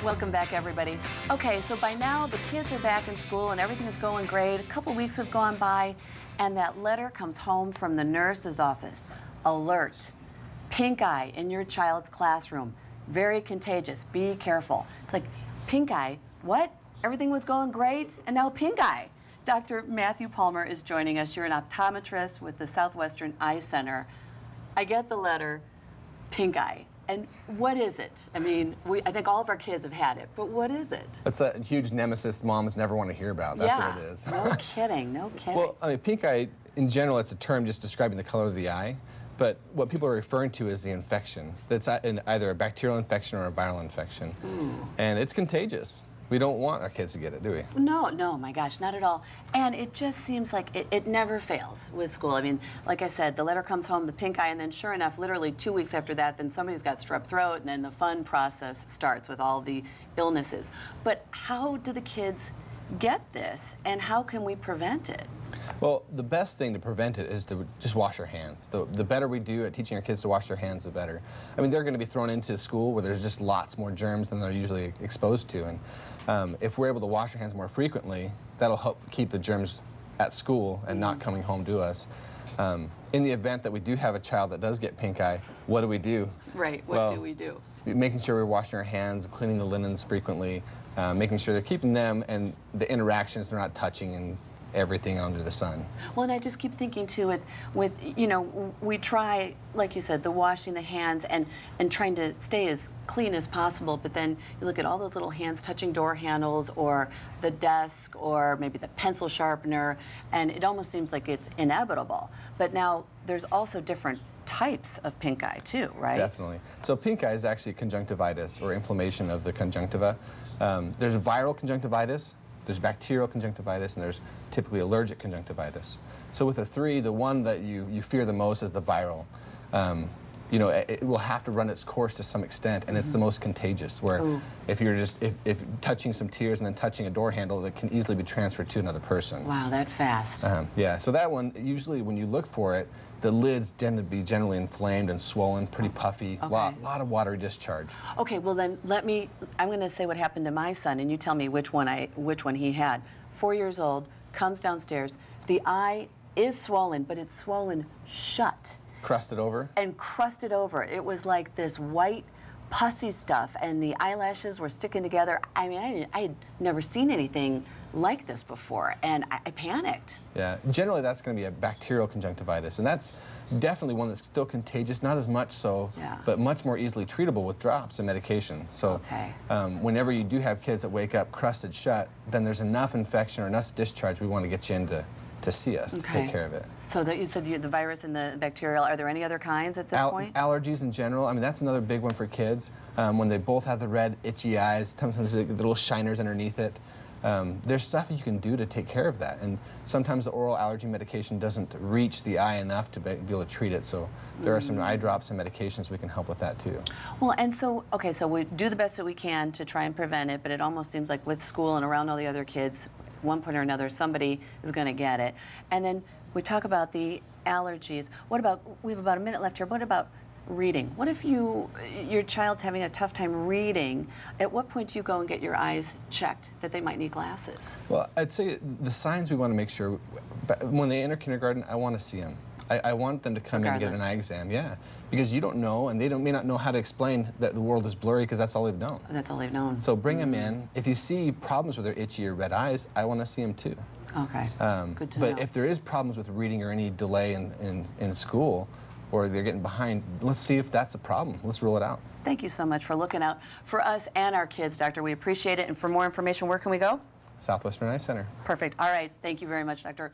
Welcome back, everybody. Okay, so by now the kids are back in school and everything is going great. A couple weeks have gone by and that letter comes home from the nurse's office. Alert, pink eye in your child's classroom. Very contagious, be careful. It's like, pink eye, what? Everything was going great and now pink eye. Dr. Matthew Palmer is joining us. You're an optometrist with the Southwestern Eye Center. I get the letter, pink eye. And what is it? I mean, I think all of our kids have had it, but what is it? It's a huge nemesis moms never want to hear about. That's what it is. No kidding, no kidding. Well, I mean, pink eye, in general, it's a term just describing the color of the eye. But what people are referring to is the infection. That's either a bacterial infection or a viral infection. And it's contagious. We don't want our kids to get it, do we? No, no, my gosh, not at all. And it just seems like it never fails with school. I mean, like I said, the letter comes home, the pink eye, and then sure enough, literally 2 weeks after that, then somebody's got strep throat, and then the fun process starts with all the illnesses. But how do the kids get this, and how can we prevent it? Well, the best thing to prevent it is to just wash our hands. The better we do at teaching our kids to wash their hands, the better. I mean, they're going to be thrown into school where there's just lots more germs than they're usually exposed to. And if we're able to wash our hands more frequently, that'll help keep the germs at school and not coming home to us. In the event that we do have a child that does get pink eye, what do we do? Right, what do we do? Making sure we're washing our hands, cleaning the linens frequently, making sure they're keeping them and the interactions, they're not touching and everything under the sun. Well, and I just keep thinking too, with you know, we try, like you said, the washing the hands and trying to stay as clean as possible, but then you look at all those little hands touching door handles or the desk or maybe the pencil sharpener, and it almost seems like it's inevitable. But now there's also different types of pink eye too, right? Definitely. So pink eye is actually conjunctivitis or inflammation of the conjunctiva. There's viral conjunctivitis, there's bacterial conjunctivitis, and there's typically allergic conjunctivitis. So with the three, the one that you fear the most is the viral. You know, it will have to run its course to some extent, and it's the most contagious, where if you're just if touching some tears and then touching a door handle, that can easily be transferred to another person. Wow, that fast. Yeah, so that one, usually when you look for it, the lids tend to be generally inflamed and swollen, pretty puffy, lot of watery discharge. Okay, well then I'm going to say what happened to my son, and you tell me which one he had. 4 years old, comes downstairs, the eye is swollen, but it's swollen shut. Crusted over? And crusted over. It was like this white, pussy stuff, and the eyelashes were sticking together. I mean, I had never seen anything like this before, and I panicked. Yeah, generally that's going to be a bacterial conjunctivitis, and that's definitely one that's still contagious, not as much so, but much more easily treatable with drops and medication. So whenever you do have kids that wake up crusted shut, then there's enough infection or enough discharge, we want to get you in to see us, to take care of it. So that you said the virus and the bacterial, are there any other kinds at this point? Allergies in general, I mean, that's another big one for kids. When they both have the red, itchy eyes, sometimes the little shiners underneath it. There's stuff you can do to take care of that, and sometimes the oral allergy medication doesn't reach the eye enough to be able to treat it, so there are some eye drops and medications we can help with that too. Well, and so, okay, so we do the best that we can to try and prevent it, but it almost seems like with school and around all the other kids, at one point or another, somebody is going to get it. And then we talk about the allergies. What about, we have about a minute left here, what about reading? What if your child's having a tough time reading? At what point do you go and get your eyes checked that they might need glasses? Well, I'd say the signs we want to make sure, when they enter kindergarten, I want to see them. I want them to come in and get an eye exam, because you don't know, and they may not know how to explain that the world is blurry because that's all they've known. That's all they've known. So bring them in. If you see problems with their itchy or red eyes, I want to see them too. Okay, good to know. But if there is problems with reading or any delay in school, or they're getting behind, let's see if that's a problem. Let's rule it out. Thank you so much for looking out for us and our kids, Doctor. We appreciate it. And for more information, where can we go? Southwestern Eye Center. Perfect. All right. Thank you very much, Doctor.